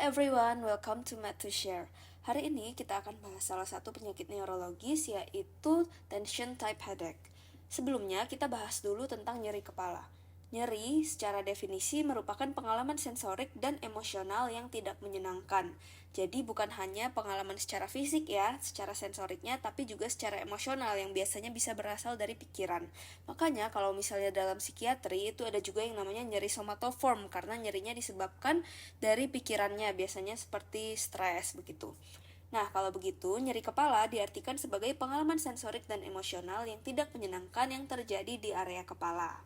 everyone, welcome to Math to Share. Hari ini kita akan bahas salah satu penyakit neurologis yaitu tension type headache. Sebelumnya kita bahas dulu tentang nyeri kepala. Nyeri secara definisi merupakan pengalaman sensorik dan emosional yang tidak menyenangkan. Jadi bukan hanya pengalaman secara fisik ya, secara sensoriknya, tapi juga secara emosional yang biasanya bisa berasal dari pikiran. Makanya kalau misalnya dalam psikiatri itu ada juga yang namanya nyeri somatoform karena nyerinya disebabkan dari pikirannya, biasanya seperti stres begitu. Nah, kalau begitu, nyeri kepala diartikan sebagai pengalaman sensorik dan emosional yang tidak menyenangkan yang terjadi di area kepala.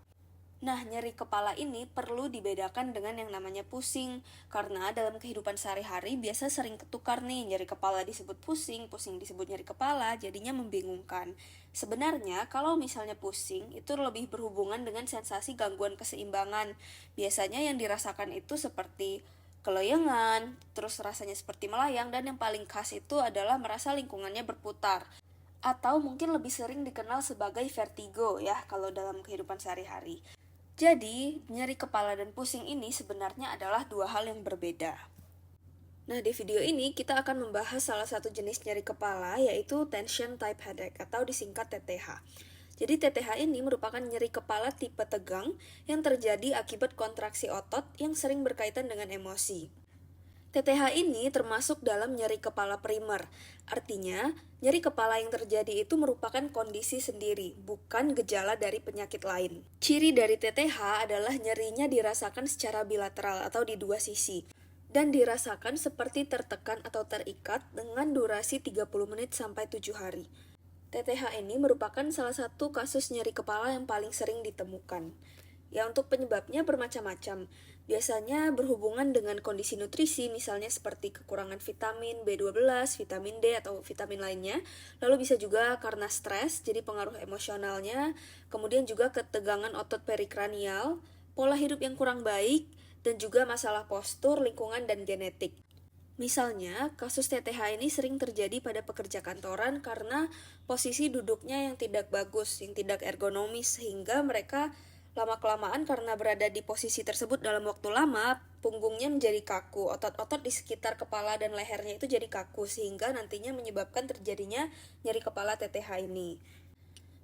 Nah, nyeri kepala ini perlu dibedakan dengan yang namanya pusing, karena dalam kehidupan sehari-hari biasa sering ketukar nih, nyeri kepala disebut pusing, pusing disebut nyeri kepala, jadinya membingungkan. Sebenarnya, kalau misalnya pusing, itu lebih berhubungan dengan sensasi gangguan keseimbangan. Biasanya yang dirasakan itu seperti keleyengan, terus rasanya seperti melayang, dan yang paling khas itu adalah merasa lingkungannya berputar. Atau mungkin lebih sering dikenal sebagai vertigo ya, kalau dalam kehidupan sehari-hari. Jadi, nyeri kepala dan pusing ini sebenarnya adalah dua hal yang berbeda. Nah, di video ini kita akan membahas salah satu jenis nyeri kepala, yaitu tension type headache atau disingkat TTH. Jadi TTH ini merupakan nyeri kepala tipe tegang yang terjadi akibat kontraksi otot yang sering berkaitan dengan emosi. TTH ini termasuk dalam nyeri kepala primer. Artinya, nyeri kepala yang terjadi itu merupakan kondisi sendiri, bukan gejala dari penyakit lain. Ciri dari TTH adalah nyerinya dirasakan secara bilateral atau di dua sisi, dan dirasakan seperti tertekan atau terikat dengan durasi 30 menit sampai 7 hari. TTH ini merupakan salah satu kasus nyeri kepala yang paling sering ditemukan. Ya, untuk penyebabnya bermacam-macam. Biasanya berhubungan dengan kondisi nutrisi, misalnya seperti kekurangan vitamin B12, vitamin D, atau vitamin lainnya. Lalu bisa juga karena stres, jadi pengaruh emosionalnya. Kemudian juga ketegangan otot perikranial, pola hidup yang kurang baik, dan juga masalah postur, lingkungan, dan genetik. Misalnya, kasus TTH ini sering terjadi pada pekerja kantoran karena posisi duduknya yang tidak bagus, yang tidak ergonomis, sehingga mereka lama-kelamaan karena berada di posisi tersebut dalam waktu lama, punggungnya menjadi kaku, otot-otot di sekitar kepala dan lehernya itu jadi kaku, sehingga nantinya menyebabkan terjadinya nyeri kepala TTH ini.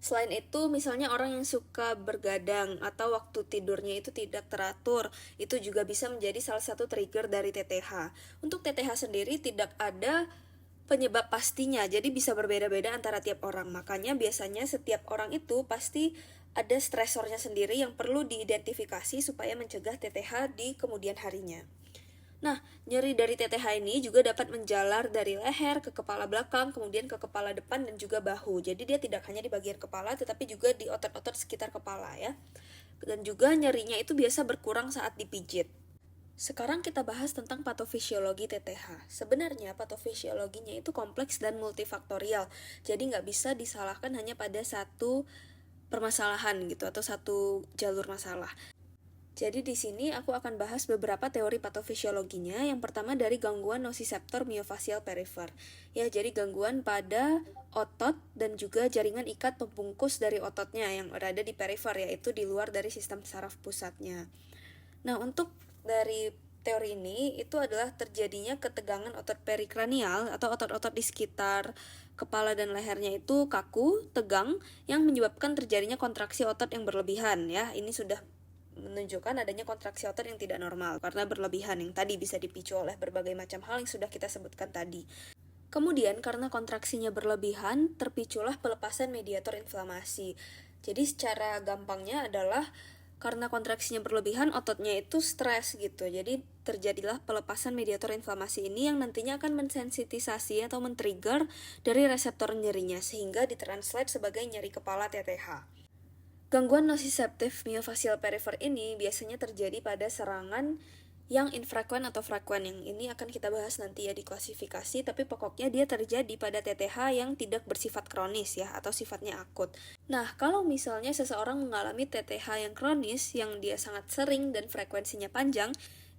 Selain itu, misalnya orang yang suka bergadang atau waktu tidurnya itu tidak teratur, itu juga bisa menjadi salah satu trigger dari TTH. Untuk TTH sendiri tidak ada penyebab pastinya, jadi bisa berbeda-beda antara tiap orang. Makanya biasanya setiap orang itu pasti ada stresornya sendiri yang perlu diidentifikasi supaya mencegah TTH di kemudian harinya. Nah, nyeri dari TTH ini juga dapat menjalar dari leher ke kepala belakang, kemudian ke kepala depan dan juga bahu. Jadi dia tidak hanya di bagian kepala, tetapi juga di otot-otot sekitar kepala ya. Dan juga nyerinya itu biasa berkurang saat dipijit. Sekarang kita bahas tentang patofisiologi TTH. Sebenarnya patofisiologinya itu kompleks dan multifaktorial, jadi nggak bisa disalahkan hanya pada satu permasalahan gitu atau satu jalur masalah. Jadi di sini aku akan bahas beberapa teori patofisiologinya. Yang pertama dari gangguan nociceptor myofascial perifer. Ya, jadi gangguan pada otot dan juga jaringan ikat pembungkus dari ototnya yang berada di perifer, yaitu di luar dari sistem saraf pusatnya. Nah, untuk dari teori ini itu adalah terjadinya ketegangan otot perikranial atau otot-otot di sekitar kepala dan lehernya itu kaku, tegang, yang menyebabkan terjadinya kontraksi otot yang berlebihan ya. Ini sudah menunjukkan adanya kontraksi otot yang tidak normal karena berlebihan, yang tadi bisa dipicu oleh berbagai macam hal yang sudah kita sebutkan tadi. Kemudian karena kontraksinya berlebihan, terpiculah pelepasan mediator inflamasi. Jadi secara gampangnya adalah karena kontraksinya berlebihan, ototnya itu stres gitu. Jadi terjadilah pelepasan mediator inflamasi ini yang nantinya akan mensensitisasi atau men-trigger dari reseptor nyerinya sehingga ditranslate sebagai nyeri kepala TTH. Gangguan nociceptive myofascial perifer ini biasanya terjadi pada serangan yang infrekuen atau frekuen. Yang ini akan kita bahas nanti ya di klasifikasi, tapi pokoknya dia terjadi pada TTH yang tidak bersifat kronis ya, atau sifatnya akut. Nah, kalau misalnya seseorang mengalami TTH yang kronis, yang dia sangat sering dan frekuensinya panjang,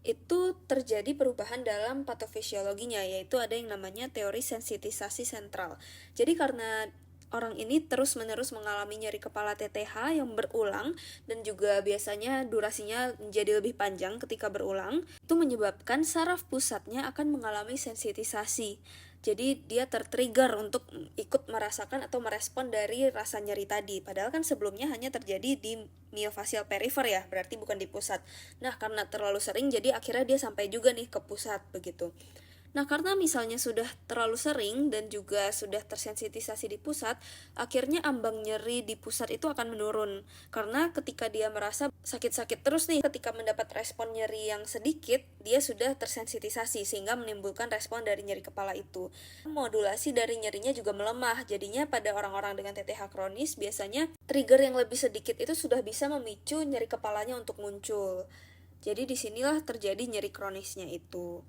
itu terjadi perubahan dalam patofisiologinya, yaitu ada yang namanya teori sensitisasi sentral. Jadi karena orang ini terus-menerus mengalami nyeri kepala TTH yang berulang dan juga biasanya durasinya menjadi lebih panjang ketika berulang, itu menyebabkan saraf pusatnya akan mengalami sensitisasi. Jadi dia tertrigger untuk ikut merasakan atau merespon dari rasa nyeri tadi. Padahal kan sebelumnya hanya terjadi di miofascial perifer ya, berarti bukan di pusat. Nah, karena terlalu sering jadi akhirnya dia sampai juga nih ke pusat begitu. Nah, karena misalnya sudah terlalu sering dan juga sudah tersensitisasi di pusat, akhirnya ambang nyeri di pusat itu akan menurun. Karena ketika dia merasa sakit-sakit terus nih, ketika mendapat respon nyeri yang sedikit, dia sudah tersensitisasi sehingga menimbulkan respon dari nyeri kepala itu. Modulasi dari nyerinya juga melemah, jadinya pada orang-orang dengan TTH kronis biasanya trigger yang lebih sedikit itu sudah bisa memicu nyeri kepalanya untuk muncul. Jadi disinilah terjadi nyeri kronisnya itu.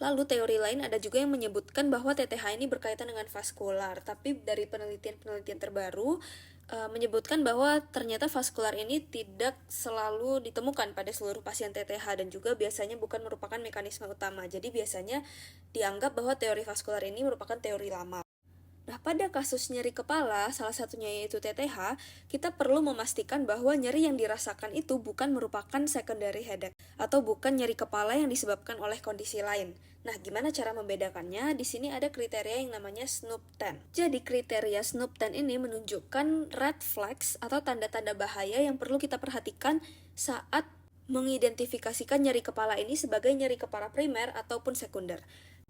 Lalu teori lain ada juga yang menyebutkan bahwa TTH ini berkaitan dengan vaskular, tapi dari penelitian-penelitian terbaru menyebutkan bahwa ternyata vaskular ini tidak selalu ditemukan pada seluruh pasien TTH dan juga biasanya bukan merupakan mekanisme utama. Jadi biasanya dianggap bahwa teori vaskular ini merupakan teori lama. Nah, pada kasus nyeri kepala, salah satunya yaitu TTH, kita perlu memastikan bahwa nyeri yang dirasakan itu bukan merupakan secondary headache atau bukan nyeri kepala yang disebabkan oleh kondisi lain. Nah, gimana cara membedakannya? Di sini ada kriteria yang namanya SNOOP-10. Jadi, kriteria SNOOP-10 ini menunjukkan red flags atau tanda-tanda bahaya yang perlu kita perhatikan saat mengidentifikasikan nyeri kepala ini sebagai nyeri kepala primer ataupun sekunder.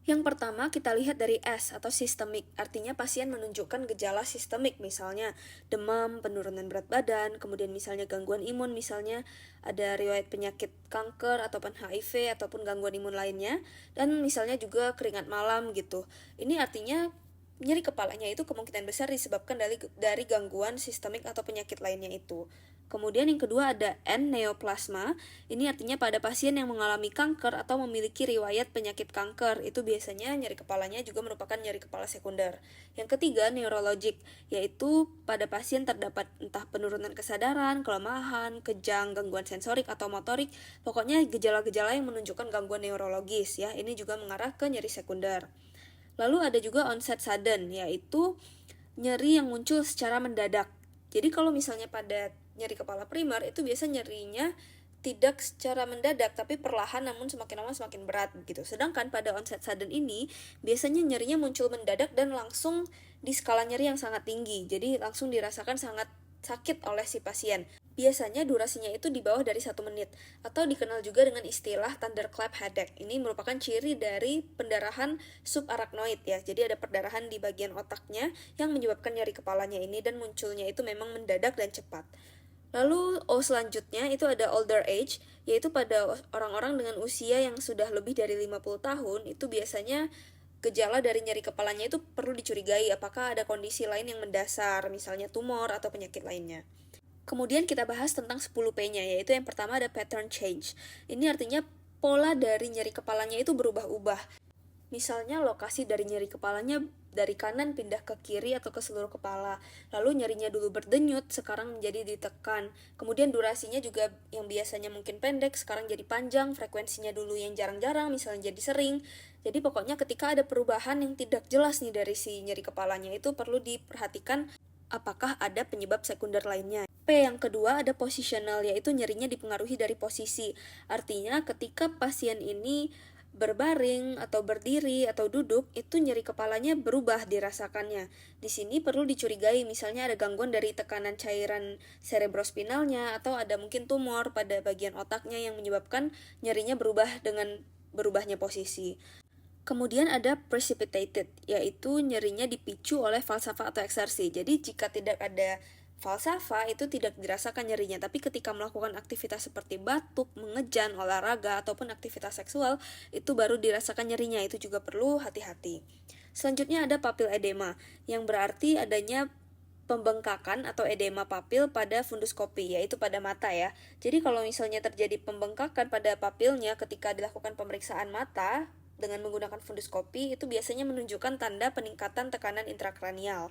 Yang pertama kita lihat dari S atau sistemik, artinya pasien menunjukkan gejala sistemik, misalnya demam, penurunan berat badan, kemudian misalnya gangguan imun, misalnya ada riwayat penyakit kanker ataupun HIV ataupun gangguan imun lainnya, dan misalnya juga keringat malam gitu. Ini artinya nyeri kepalanya itu kemungkinan besar disebabkan dari gangguan sistemik atau penyakit lainnya itu. Kemudian yang kedua ada N, neoplasma. Ini artinya pada pasien yang mengalami kanker atau memiliki riwayat penyakit kanker. Itu biasanya nyeri kepalanya juga merupakan nyeri kepala sekunder. Yang ketiga, neurologik, yaitu pada pasien terdapat entah penurunan kesadaran, kelemahan, kejang, gangguan sensorik atau motorik. Pokoknya gejala-gejala yang menunjukkan gangguan neurologis ya. Ini juga mengarah ke nyeri sekunder. Lalu ada juga onset sudden, yaitu nyeri yang muncul secara mendadak. Jadi kalau misalnya pada nyeri kepala primer itu biasa nyerinya tidak secara mendadak tapi perlahan namun semakin lama semakin berat gitu. Sedangkan pada onset sudden ini biasanya nyerinya muncul mendadak dan langsung di skala nyeri yang sangat tinggi. Jadi langsung dirasakan sangat sakit oleh si pasien. Biasanya durasinya itu di bawah dari 1 menit atau dikenal juga dengan istilah thunderclap headache. Ini merupakan ciri dari pendarahan subarachnoid ya. Jadi ada perdarahan di bagian otaknya yang menyebabkan nyeri kepalanya ini dan munculnya itu memang mendadak dan cepat. Lalu selanjutnya itu ada older age, yaitu pada orang-orang dengan usia yang sudah lebih dari 50 tahun, itu biasanya gejala dari nyeri kepalanya itu perlu dicurigai apakah ada kondisi lain yang mendasar, misalnya tumor atau penyakit lainnya. Kemudian kita bahas tentang 10P-nya, yaitu yang pertama ada pattern change. Ini artinya pola dari nyeri kepalanya itu berubah-ubah. Misalnya lokasi dari nyeri kepalanya dari kanan pindah ke kiri atau ke seluruh kepala. Lalu nyerinya dulu berdenyut, sekarang menjadi ditekan. Kemudian durasinya juga yang biasanya mungkin pendek, sekarang jadi panjang. Frekuensinya dulu yang jarang-jarang, misalnya jadi sering. Jadi pokoknya ketika ada perubahan yang tidak jelas nih dari si nyeri kepalanya itu perlu diperhatikan apakah ada penyebab sekunder lainnya. P yang kedua ada positional, yaitu nyerinya dipengaruhi dari posisi. Artinya ketika pasien ini berbaring atau berdiri atau duduk, itu nyeri kepalanya berubah dirasakannya. Di sini perlu dicurigai misalnya ada gangguan dari tekanan cairan cerebrospinalnya atau ada mungkin tumor pada bagian otaknya yang menyebabkan nyerinya berubah dengan berubahnya posisi. Kemudian ada precipitated, yaitu nyerinya dipicu oleh falsafa atau eksersi. Jadi jika tidak ada falsafa itu tidak dirasakan nyerinya, tapi ketika melakukan aktivitas seperti batuk, mengejan, olahraga, ataupun aktivitas seksual, itu baru dirasakan nyerinya, itu juga perlu hati-hati. Selanjutnya ada papil edema, yang berarti adanya pembengkakan atau edema papil pada funduskopi, yaitu pada mata ya. Jadi kalau misalnya terjadi pembengkakan pada papilnya ketika dilakukan pemeriksaan mata, dengan menggunakan funduskopi itu biasanya menunjukkan tanda peningkatan tekanan intrakranial.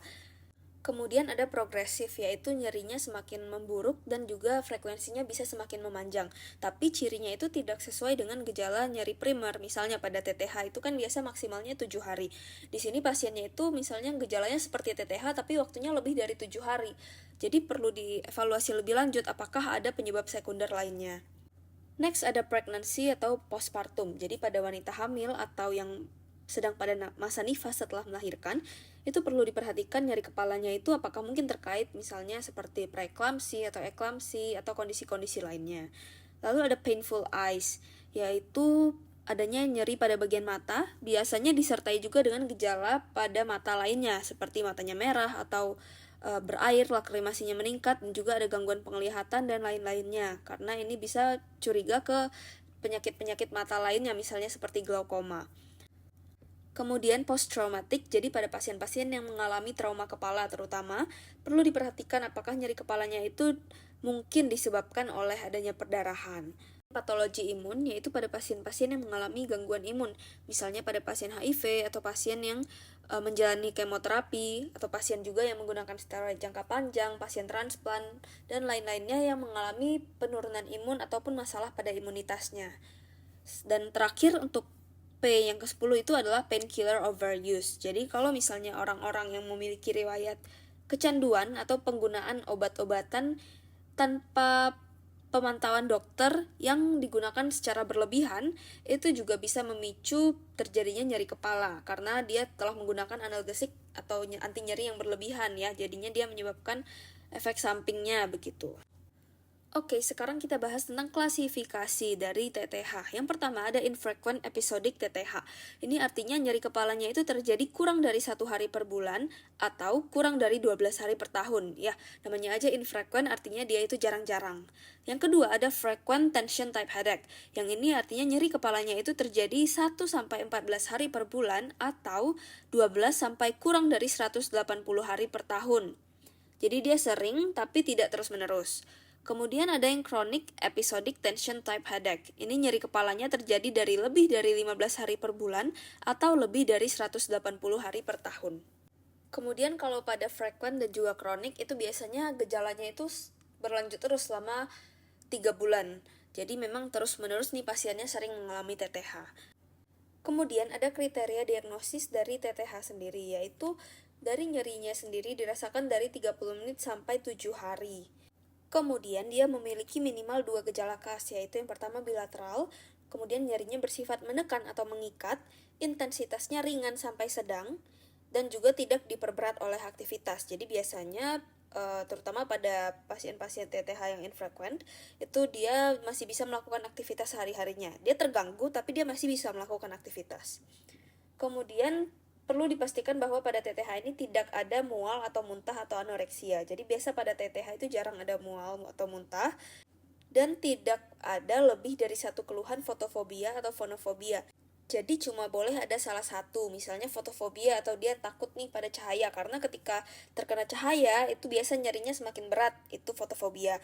Kemudian ada progresif, yaitu nyerinya semakin memburuk dan juga frekuensinya bisa semakin memanjang. Tapi cirinya itu tidak sesuai dengan gejala nyeri primer. Misalnya pada TTH itu kan biasa maksimalnya 7 hari. Di sini pasiennya itu misalnya gejalanya seperti TTH tapi waktunya lebih dari 7 hari. Jadi perlu dievaluasi lebih lanjut apakah ada penyebab sekunder lainnya. Next ada pregnancy atau postpartum. Jadi pada wanita hamil atau yang sedang pada masa nifas setelah melahirkan, itu perlu diperhatikan nyeri kepalanya itu apakah mungkin terkait misalnya seperti preeklamsi atau eklamsi atau kondisi-kondisi lainnya. Lalu ada painful eyes, yaitu adanya nyeri pada bagian mata, biasanya disertai juga dengan gejala pada mata lainnya seperti matanya merah atau berair, lakrimasinya meningkat, dan juga ada gangguan penglihatan dan lain-lainnya. Karena ini bisa curiga ke penyakit-penyakit mata lainnya misalnya seperti glaukoma. Kemudian post-traumatic, jadi pada pasien-pasien yang mengalami trauma kepala terutama, perlu diperhatikan apakah nyeri kepalanya itu mungkin disebabkan oleh adanya perdarahan. Patologi imun, yaitu pada pasien-pasien yang mengalami gangguan imun, misalnya pada pasien HIV atau pasien yang menjalani kemoterapi, atau pasien juga yang menggunakan steroid jangka panjang, pasien transplant, dan lain-lainnya yang mengalami penurunan imun ataupun masalah pada imunitasnya. Dan terakhir untuk P yang ke-10 itu adalah painkiller overuse. Jadi kalau misalnya orang-orang yang memiliki riwayat kecanduan atau penggunaan obat-obatan tanpa pemantauan dokter yang digunakan secara berlebihan, itu juga bisa memicu terjadinya nyeri kepala karena dia telah menggunakan analgesik atau anti nyeri yang berlebihan ya. Jadinya dia menyebabkan efek sampingnya begitu. Oke, sekarang kita bahas tentang klasifikasi dari TTH. Yang pertama ada infrequent episodic TTH. Ini artinya nyeri kepalanya itu terjadi kurang dari 1 hari per bulan atau kurang dari 12 hari per tahun. Ya, namanya aja infrequent artinya dia itu jarang-jarang. Yang kedua ada frequent tension type headache. Yang ini artinya nyeri kepalanya itu terjadi 1-14 hari per bulan atau 12 sampai kurang dari 180 hari per tahun. Jadi dia sering tapi tidak terus-menerus. Kemudian ada yang chronic episodic tension type headache. Ini nyeri kepalanya terjadi dari lebih dari 15 hari per bulan atau lebih dari 180 hari per tahun. Kemudian kalau pada frequent dan juga chronic itu biasanya gejalanya itu berlanjut terus selama 3 bulan. Jadi memang terus-menerus nih pasiennya sering mengalami TTH. Kemudian ada kriteria diagnosis dari TTH sendiri, yaitu dari nyerinya sendiri dirasakan dari 30 menit sampai 7 hari. Kemudian dia memiliki minimal 2 gejala khas, yaitu yang pertama bilateral, kemudian nyerinya bersifat menekan atau mengikat, intensitasnya ringan sampai sedang, dan juga tidak diperberat oleh aktivitas. Jadi biasanya terutama pada pasien-pasien TTH yang infrequent, itu dia masih bisa melakukan aktivitas sehari-harinya. Dia terganggu, tapi dia masih bisa melakukan aktivitas. Kemudian perlu dipastikan bahwa pada TTH ini tidak ada mual atau muntah atau anoreksia. Jadi biasa pada TTH itu jarang ada mual atau muntah dan tidak ada lebih dari satu keluhan fotofobia atau fonofobia. Jadi cuma boleh ada salah satu, misalnya fotofobia atau dia takut nih pada cahaya karena ketika terkena cahaya itu biasa nyerinya semakin berat, itu fotofobia.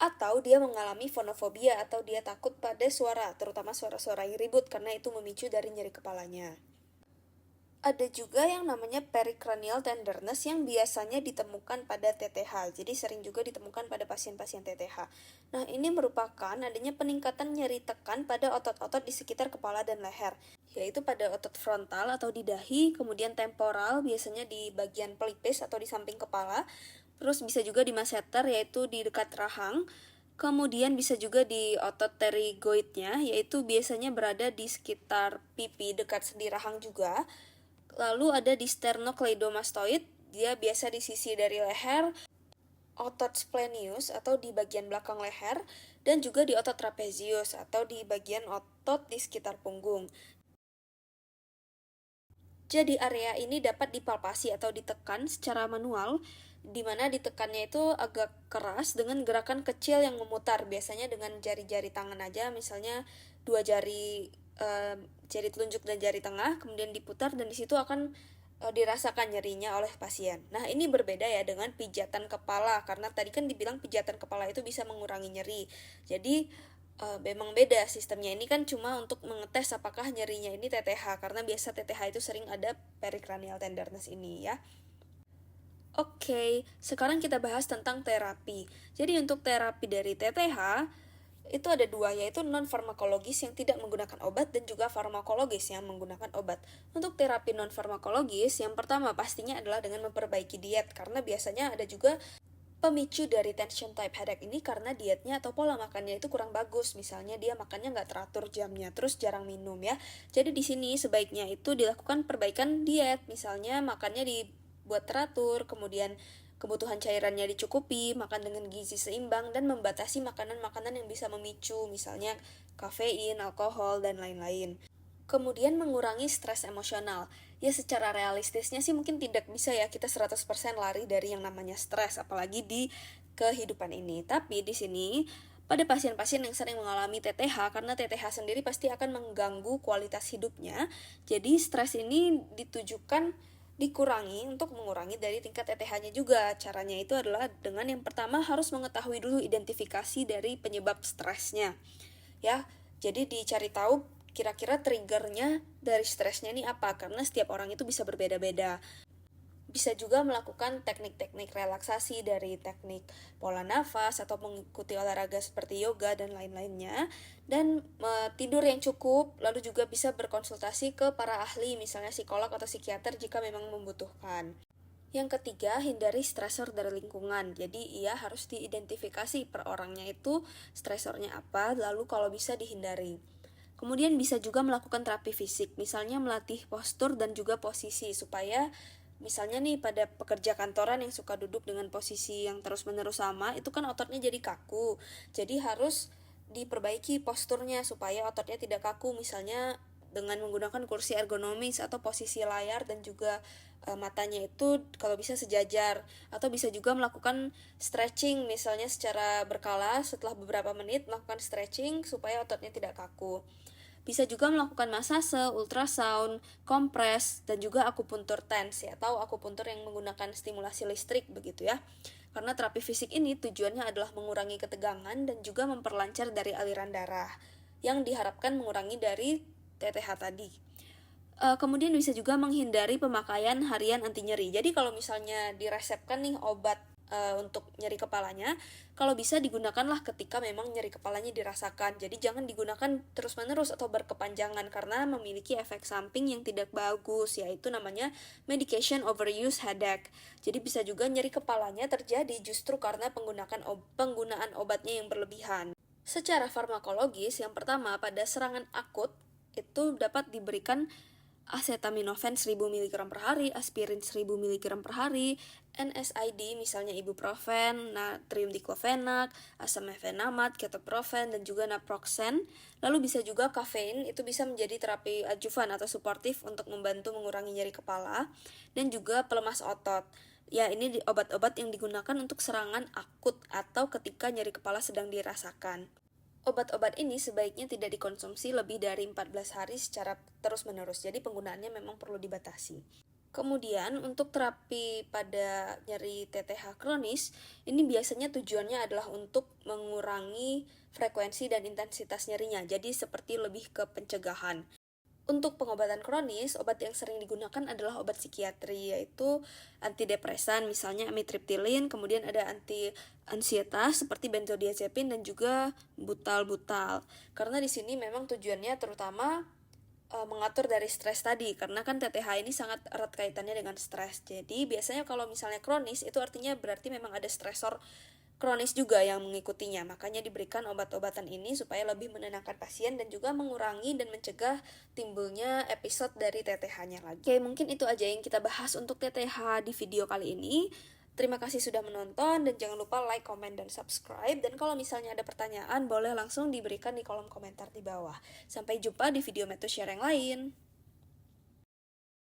Atau dia mengalami fonofobia atau dia takut pada suara, terutama suara-suara yang ribut karena itu memicu dari nyeri kepalanya. Ada juga yang namanya pericranial tenderness yang biasanya ditemukan pada TTH. Jadi sering juga ditemukan pada pasien-pasien TTH. Nah, ini merupakan adanya peningkatan nyeri tekan pada otot-otot di sekitar kepala dan leher, yaitu pada otot frontal atau di dahi, kemudian temporal biasanya di bagian pelipis atau di samping kepala, terus bisa juga di masseter yaitu di dekat rahang. Kemudian bisa juga di otot pterygoidnya, yaitu biasanya berada di sekitar pipi dekat sendi rahang juga. Lalu ada di sternocleidomastoid, dia biasa di sisi dari leher, otot splenius atau di bagian belakang leher, dan juga di otot trapezius atau di bagian otot di sekitar punggung. Jadi area ini dapat dipalpasi atau ditekan secara manual, di mana ditekannya itu agak keras dengan gerakan kecil yang memutar, biasanya dengan jari-jari tangan aja, misalnya 2 jari jari telunjuk dan jari tengah, kemudian diputar dan di situ akan dirasakan nyerinya oleh pasien. Nah, ini berbeda ya dengan pijatan kepala, karena tadi kan dibilang pijatan kepala itu bisa mengurangi nyeri. Jadi memang beda sistemnya. Ini kan cuma untuk mengetes apakah nyerinya ini TTH, karena biasa TTH itu sering ada pericranial tenderness ini ya. Oke, sekarang kita bahas tentang terapi. Jadi untuk terapi dari TTH, itu ada dua, yaitu non-farmakologis yang tidak menggunakan obat dan juga farmakologis yang menggunakan obat. Untuk terapi non-farmakologis, yang pertama pastinya adalah dengan memperbaiki diet, karena biasanya ada juga pemicu dari tension type headache ini karena dietnya atau pola makannya itu kurang bagus. Misalnya dia makannya nggak teratur jamnya, terus jarang minum ya. Jadi di sini sebaiknya itu dilakukan perbaikan diet, misalnya makannya dibuat teratur, kemudian kebutuhan cairannya dicukupi, makan dengan gizi seimbang, dan membatasi makanan-makanan yang bisa memicu, misalnya kafein, alkohol, dan lain-lain. Kemudian mengurangi stres emosional. Ya secara realistisnya sih mungkin tidak bisa ya kita 100% lari dari yang namanya stres, apalagi di kehidupan ini. Tapi di sini pada pasien-pasien yang sering mengalami TTH, karena TTH sendiri pasti akan mengganggu kualitas hidupnya. Jadi stres ini dikurangi untuk mengurangi dari tingkat TTH-nya juga. Caranya itu adalah dengan yang pertama harus mengetahui dulu identifikasi dari penyebab stresnya. Ya, jadi dicari tahu kira-kira triggernya dari stresnya ini apa, karena setiap orang itu bisa berbeda-beda. Bisa juga melakukan teknik-teknik relaksasi dari teknik pola nafas atau mengikuti olahraga seperti yoga dan lain-lainnya, dan tidur yang cukup, lalu juga bisa berkonsultasi ke para ahli, misalnya psikolog atau psikiater jika memang membutuhkan. Yang ketiga, hindari stresor dari lingkungan. Jadi ia harus diidentifikasi per orangnya itu stresornya apa, lalu kalau bisa dihindari. Kemudian bisa juga melakukan terapi fisik, misalnya melatih postur dan juga posisi, supaya misalnya nih pada pekerja kantoran yang suka duduk dengan posisi yang terus-menerus sama, itu kan ototnya jadi kaku. Jadi harus diperbaiki posturnya supaya ototnya tidak kaku, misalnya dengan menggunakan kursi ergonomis atau posisi layar, dan juga matanya itu kalau bisa sejajar, atau bisa juga melakukan stretching, misalnya secara berkala setelah beberapa menit melakukan stretching supaya ototnya tidak kaku. Bisa juga melakukan masase, ultrasound, kompres, dan juga akupuntur TENS ya, atau akupuntur yang menggunakan stimulasi listrik begitu ya. Karena terapi fisik ini tujuannya adalah mengurangi ketegangan dan juga memperlancar dari aliran darah, yang diharapkan mengurangi dari TTH tadi. Kemudian bisa juga menghindari pemakaian harian anti nyeri. Jadi kalau misalnya diresepkan nih obat untuk nyeri kepalanya, kalau bisa digunakanlah ketika memang nyeri kepalanya dirasakan. Jadi jangan digunakan terus-menerus atau berkepanjangan karena memiliki efek samping yang tidak bagus, yaitu namanya medication overuse headache. Jadi bisa juga nyeri kepalanya terjadi justru karena penggunaan obatnya yang berlebihan. Secara farmakologis, yang pertama pada serangan akut itu dapat diberikan acetaminophen 1000 mg per hari, aspirin 1000 mg per hari, NSAID misalnya ibuprofen, natrium diklofenak, asam mefenamat, ketoprofen, dan juga naproxen. Lalu bisa juga kafein, itu bisa menjadi terapi adjuvan atau suportif untuk membantu mengurangi nyeri kepala, dan juga pelemas otot. Ya, ini obat-obat yang digunakan untuk serangan akut atau ketika nyeri kepala sedang dirasakan. Obat-obat ini sebaiknya tidak dikonsumsi lebih dari 14 hari secara terus-menerus, jadi penggunaannya memang perlu dibatasi. Kemudian untuk terapi pada nyeri TTH kronis, ini biasanya tujuannya adalah untuk mengurangi frekuensi dan intensitas nyerinya, jadi seperti lebih ke pencegahan. Untuk pengobatan kronis, obat yang sering digunakan adalah obat psikiatri, yaitu antidepresan, misalnya amitriptilin, kemudian ada anti-ansietas seperti benzodiazepin, dan juga butal-butal. Karena di sini memang tujuannya terutama mengatur dari stres tadi, karena kan TTH ini sangat erat kaitannya dengan stres. Jadi biasanya kalau misalnya kronis, itu artinya berarti memang ada stresor kronis juga yang mengikutinya. Makanya diberikan obat-obatan ini supaya lebih menenangkan pasien dan juga mengurangi dan mencegah timbulnya episode dari TTH-nya lagi. Oke, mungkin itu aja yang kita bahas untuk TTH di video kali ini. Terima kasih sudah menonton, dan jangan lupa like, comment, dan subscribe. Dan kalau misalnya ada pertanyaan, boleh langsung diberikan di kolom komentar di bawah. Sampai jumpa di video Meto Share yang lain.